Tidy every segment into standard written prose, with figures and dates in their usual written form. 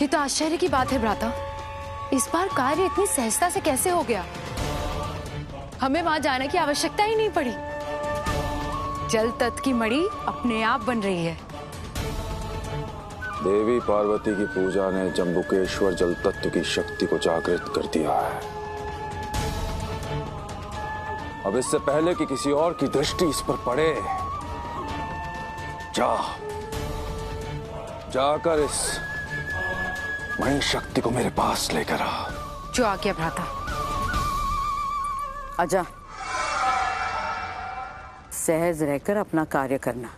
ये तो आश्चर्य की बात है भ्राता। इस बार कार्य इतनी सहजता से कैसे हो गया? हमें वहां जाने की आवश्यकता ही नहीं पड़ी। जल तत्व की मणि अपने आप बन रही है। देवी पार्वती की पूजा ने जम्बुकेश्वर जल तत्व की शक्ति को जागृत कर दिया है। अब इससे पहले कि किसी और की दृष्टि इस पर पड़े, जाकर इस मणि शक्ति को मेरे पास लेकर आ। जो आ गया भ्राता। आजा, सहज रहकर अपना कार्य करना।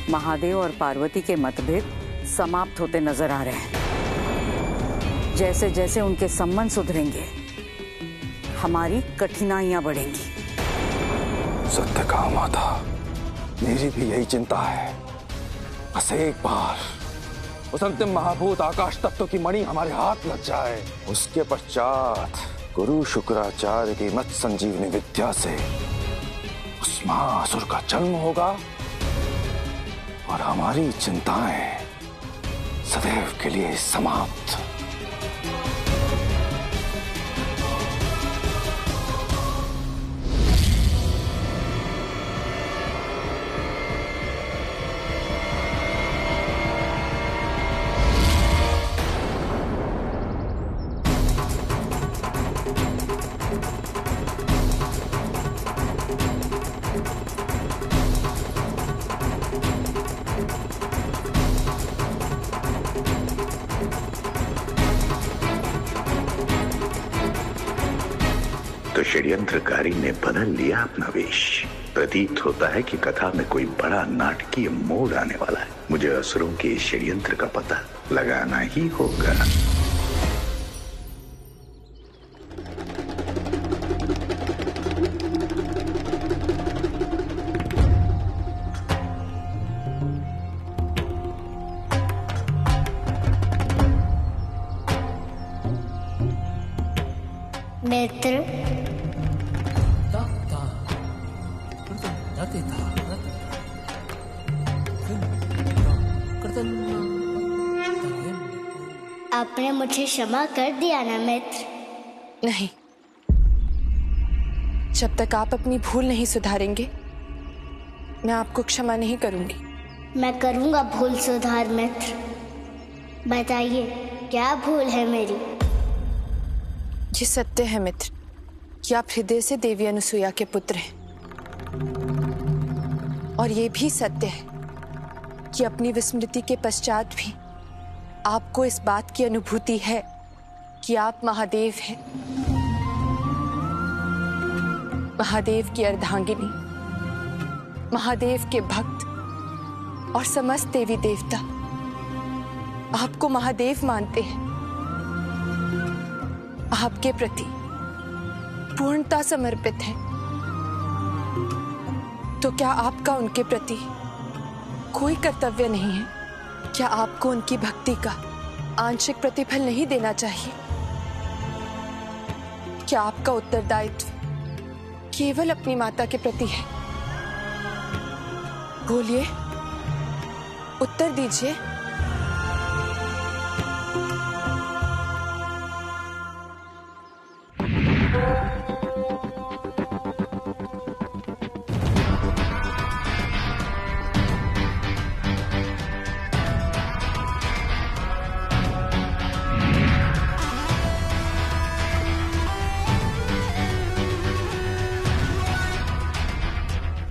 महादेव और पार्वती के मतभेद समाप्त होते नजर आ रहे हैं। जैसे जैसे उनके संबंध सुधरेंगे, हमारी कठिनाइयां बढ़ेंगी। सत्य कहा माता, मेरी भी यही चिंता है। बस एक बार उस अंतिम महाभूत आकाश तत्व की मणि हमारे हाथ लग जाए, उसके पश्चात गुरु शुक्राचार्य की मत संजीवनी विद्या से उस महाअसुर का जन्म होगा और हमारी चिंताएं सदैव के लिए समाप्त। तो षड्यंत्रकारी ने बदल लिया अपना वेश। प्रतीत होता है कि कथा में कोई बड़ा नाटकीय मोड़ आने वाला है। मुझे असुरों के इस षड्यंत्र का पता लगाना ही होगा। मित्र, आपने मुझे क्षमा कर दिया ना मित्र? नहीं, जब तक आप अपनी भूल नहीं सुधारेंगे, मैं आपको क्षमा नहीं करूंगी। मैं करूंगा भूल सुधार मित्र। बताइए, क्या भूल है मेरी? ये सत्य है मित्र कि आप हृदय से देवी अनुसुईया के पुत्र हैं, और ये भी सत्य है कि अपनी विस्मृति के पश्चात भी आपको इस बात की अनुभूति है कि आप महादेव हैं, महादेव की अर्धांगिनी, महादेव के भक्त, और समस्त देवी देवता आपको महादेव मानते हैं, आपके प्रति पूर्णता समर्पित है। तो क्या आपका उनके प्रति कोई कर्तव्य नहीं है? क्या आपको उनकी भक्ति का आंशिक प्रतिफल नहीं देना चाहिए? क्या आपका उत्तरदायित्व केवल अपनी माता के प्रति है? बोलिए, उत्तर दीजिए।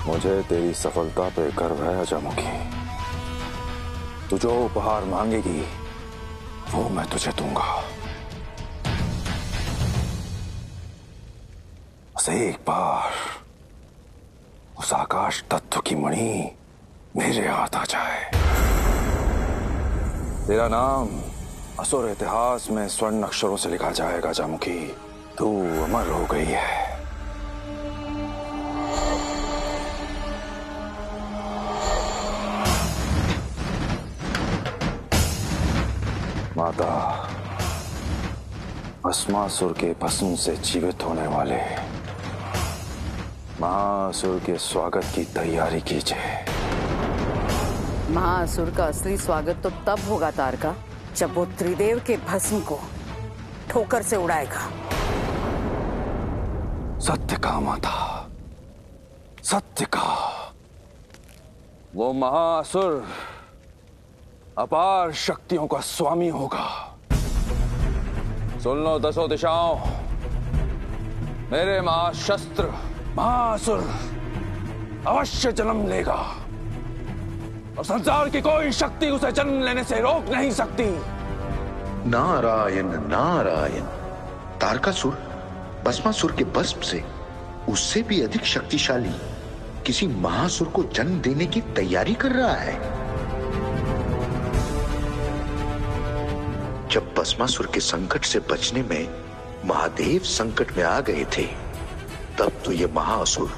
मुझे तेरी सफलता पे गर्व है अजामुखी। तू जो उपहार मांगेगी वो मैं तुझे दूंगा। बस एक बार उस आकाश तत्व की मणि मेरे हाथ आ जाए, तेरा नाम असुर इतिहास में स्वर्ण अक्षरों से लिखा जाएगा अजामुखी। तू अमर हो गई है। माता, भस्मासुर के भस्म से जीवित होने वाले महासुर के स्वागत की तैयारी कीजिए। महाअसुर का असली स्वागत तो तब होगा तारका, जब वो त्रिदेव के भस्म को ठोकर से उड़ाएगा। सत्य का माता, सत्य का। वो महाअसुर अपार शक्तियों का स्वामी होगा। सुन लो दसों दिशाओं, मेरे महाशस्त्र महाअसुर अवश्य जन्म लेगा और संसार की कोई शक्ति उसे जन्म लेने से रोक नहीं सकती। नारायण नारायण। तारकासुर भस्मासुर के भस्म से उससे भी अधिक शक्तिशाली किसी महासुर को जन्म देने की तैयारी कर रहा है। जब भस्मासुर के संकट से बचने में महादेव संकट में आ गए थे, तब तो ये महाअसुर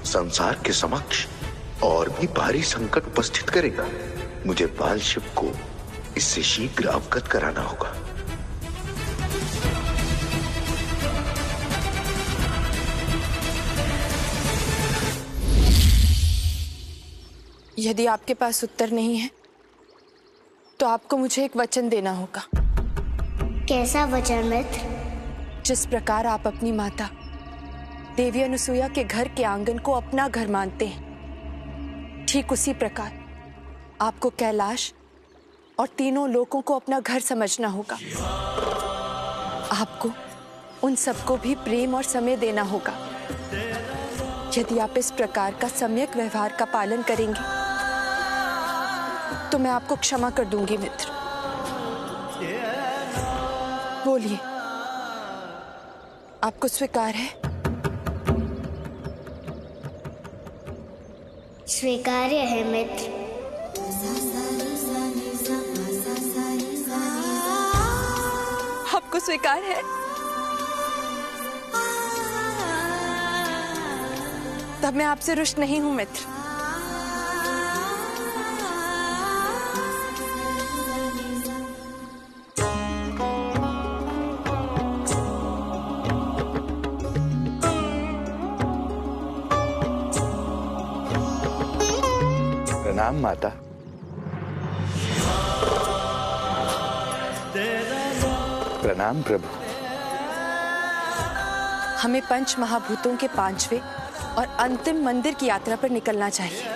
संसार के समक्ष और भी भारी संकट उपस्थित करेगा। मुझे बाल शिव को इससे शीघ्र अवगत कराना होगा। यदि आपके पास उत्तर नहीं है तो आपको मुझे एक वचन देना होगा। कैसा वचन मित्र? जिस प्रकार आप अपनी माता देवी अनुसुईया के घर के आंगन को अपना घर मानते हैं, ठीक उसी प्रकार आपको कैलाश और तीनों लोकों को अपना घर समझना होगा। आपको उन सबको भी प्रेम और समय देना होगा। यदि आप इस प्रकार का सम्यक व्यवहार का पालन करेंगे तो मैं आपको क्षमा कर दूंगी मित्र। बोलिए, आपको स्वीकार है? स्वीकार्य है मित्र। आपको स्वीकार है? तब मैं आपसे रुष्ट नहीं हूं मित्र। प्रणाम माता। प्रणाम प्रभु। हमें पंच महाभूतों के 5वें और अंतिम मंदिर की यात्रा पर निकलना चाहिए।